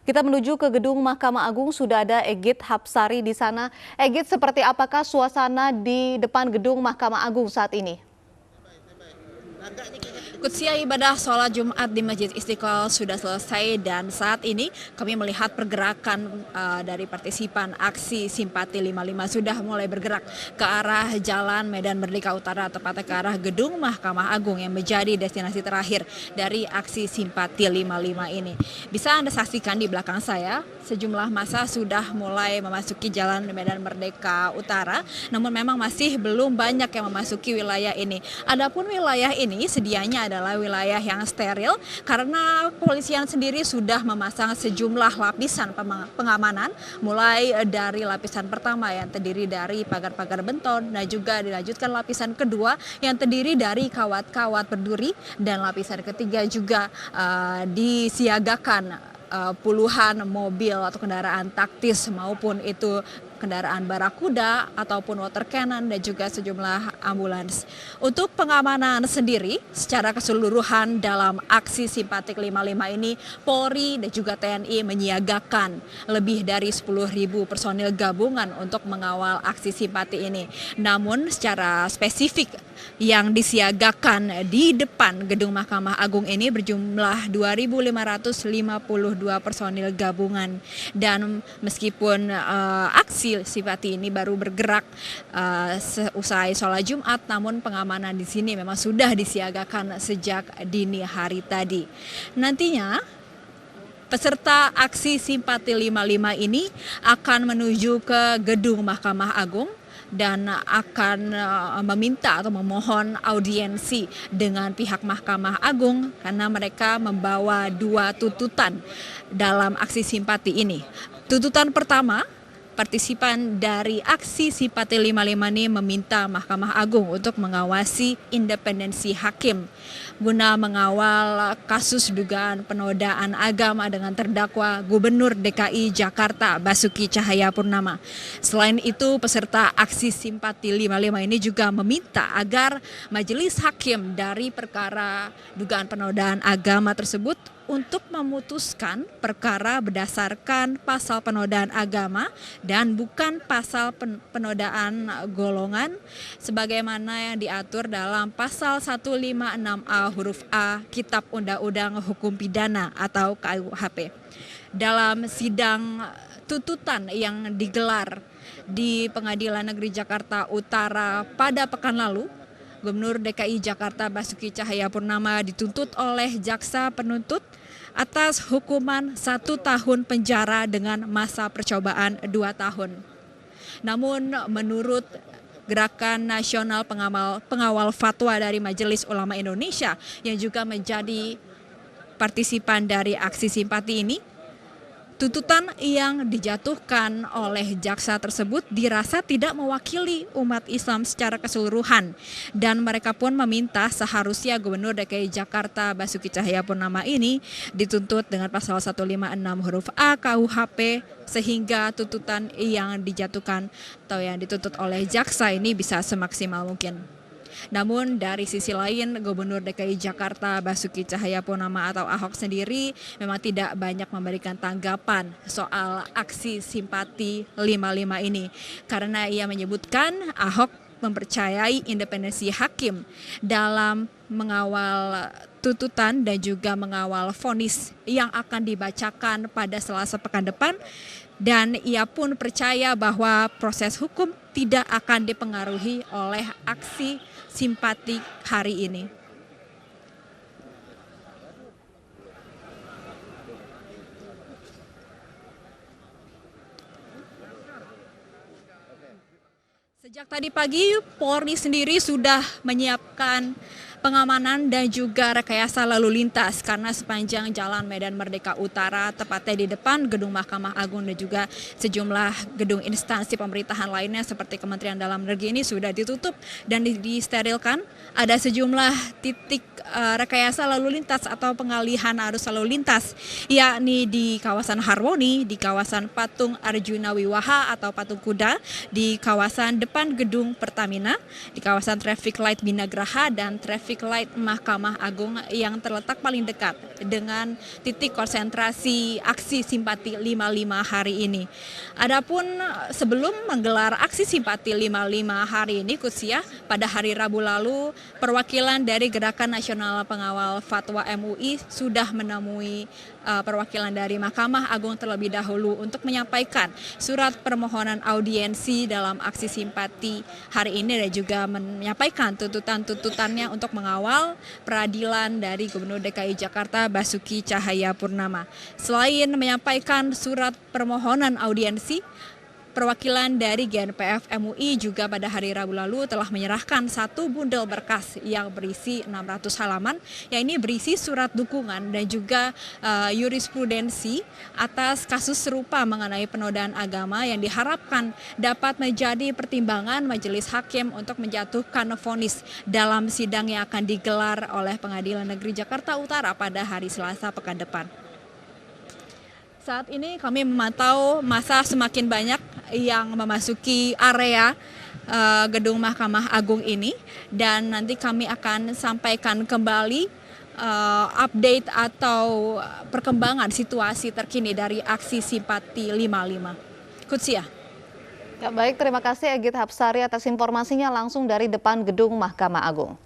Kita menuju ke gedung Mahkamah Agung, sudah ada Egit Hapsari di sana. Egit, seperti apakah suasana di depan gedung Mahkamah Agung saat ini? Kudsiah ibadah sholat Jumat di Masjid Istiqlal sudah selesai dan saat ini kami melihat pergerakan dari partisipan aksi Simpati 55 sudah mulai bergerak ke arah Jalan Medan Merdeka Utara, tepatnya ke arah gedung Mahkamah Agung yang menjadi destinasi terakhir dari aksi Simpati 55 ini. Bisa Anda saksikan di belakang saya, sejumlah massa sudah mulai memasuki Jalan Medan Merdeka Utara, namun memang masih belum banyak yang memasuki wilayah ini. Adapun wilayah ini sedianya adalah wilayah yang steril karena kepolisian sendiri sudah memasang sejumlah lapisan pengamanan, mulai dari lapisan pertama yang terdiri dari pagar-pagar beton dan juga dilanjutkan lapisan kedua yang terdiri dari kawat-kawat berduri, dan lapisan ketiga juga disiagakan puluhan mobil atau kendaraan taktis maupun itu kendaraan barakuda ataupun water cannon dan juga sejumlah ambulans. Untuk pengamanan sendiri secara keseluruhan dalam aksi Simpatik 55 ini, Polri dan juga TNI menyiagakan lebih dari 10.000 personil gabungan untuk mengawal aksi simpati ini. Namun secara spesifik yang disiagakan di depan gedung Mahkamah Agung ini berjumlah 2.552 personil gabungan, dan meskipun aksi simpati ini baru bergerak usai sholat Jumat, namun pengamanan di sini memang sudah disiagakan sejak dini hari tadi. Nantinya peserta aksi Simpati 55 ini akan menuju ke gedung Mahkamah Agung dan akan meminta atau memohon audiensi dengan pihak Mahkamah Agung karena mereka membawa dua tuntutan dalam aksi simpati ini. Tuntutan pertama, partisipan dari aksi Simpati 55 ini meminta Mahkamah Agung untuk mengawasi independensi hakim guna mengawal kasus dugaan penodaan agama dengan terdakwa Gubernur DKI Jakarta Basuki Cahayapurnama. Selain itu, peserta aksi Simpati 55 ini juga meminta agar majelis hakim dari perkara dugaan penodaan agama tersebut untuk memutuskan perkara berdasarkan pasal penodaan agama dan bukan pasal penodaan golongan sebagaimana yang diatur dalam pasal 156A huruf A Kitab Undang-Undang Hukum Pidana atau KUHP. Dalam sidang tuntutan yang digelar di Pengadilan Negeri Jakarta Utara pada pekan lalu, Gubernur DKI Jakarta Basuki Cahayapurnama dituntut oleh jaksa penuntut atas hukuman 1 tahun penjara dengan masa percobaan 2 tahun. Namun menurut Gerakan Nasional Pengawal Fatwa dari Majelis Ulama Indonesia yang juga menjadi partisipan dari aksi simpati ini, tuntutan yang dijatuhkan oleh jaksa tersebut dirasa tidak mewakili umat Islam secara keseluruhan, dan mereka pun meminta seharusnya Gubernur DKI Jakarta Basuki Cahayapurnama ini dituntut dengan pasal 156 huruf A KUHP sehingga tuntutan yang dijatuhkan atau yang dituntut oleh jaksa ini bisa semaksimal mungkin. Namun dari sisi lain, Gubernur DKI Jakarta Basuki Cahayapurnama atau Ahok sendiri memang tidak banyak memberikan tanggapan soal aksi Simpati 55 ini, karena ia menyebutkan Ahok mempercayai independensi hakim dalam mengawal tuntutan dan juga mengawal vonis yang akan dibacakan pada Selasa pekan depan, dan ia pun percaya bahwa proses hukum tidak akan dipengaruhi oleh aksi simpati hari ini. Sejak tadi pagi, Polri sendiri sudah menyiapkan pengamanan dan juga rekayasa lalu lintas karena sepanjang Jalan Medan Merdeka Utara, tepatnya di depan gedung Mahkamah Agung dan juga sejumlah gedung instansi pemerintahan lainnya seperti Kementerian Dalam Negeri ini sudah ditutup dan disterilkan. Ada sejumlah titik rekayasa lalu lintas atau pengalihan arus lalu lintas, yakni di kawasan Harmoni, di kawasan Patung Arjuna Wiwaha atau Patung Kuda, di kawasan depan gedung Pertamina, di kawasan Traffic Light Binagraha dan Traffic traffic light Mahkamah Agung yang terletak paling dekat dengan titik konsentrasi aksi simpati 55 hari ini. Adapun sebelum menggelar aksi simpati 55 hari ini, Kutsia, pada hari Rabu lalu perwakilan dari Gerakan Nasional Pengawal Fatwa MUI sudah menemui perwakilan dari Mahkamah Agung terlebih dahulu untuk menyampaikan surat permohonan audiensi dalam aksi simpati hari ini dan juga menyampaikan tuntutan-tuntutannya untuk mengawal peradilan dari Gubernur DKI Jakarta Basuki Cahayapurnama. Selain menyampaikan surat permohonan audiensi, perwakilan dari GNPF MUI juga pada hari Rabu lalu telah menyerahkan satu bundel berkas yang berisi 600 halaman, yang ini berisi surat dukungan dan juga jurisprudensi atas kasus serupa mengenai penodaan agama yang diharapkan dapat menjadi pertimbangan majelis hakim untuk menjatuhkan vonis dalam sidang yang akan digelar oleh Pengadilan Negeri Jakarta Utara pada hari Selasa pekan depan. Saat ini kami memantau massa semakin banyak yang memasuki area gedung Mahkamah Agung ini, dan nanti kami akan sampaikan kembali update atau perkembangan situasi terkini dari aksi simpati 55. Kutsia. Ya, baik, terima kasih Egit Hapsari atas informasinya langsung dari depan gedung Mahkamah Agung.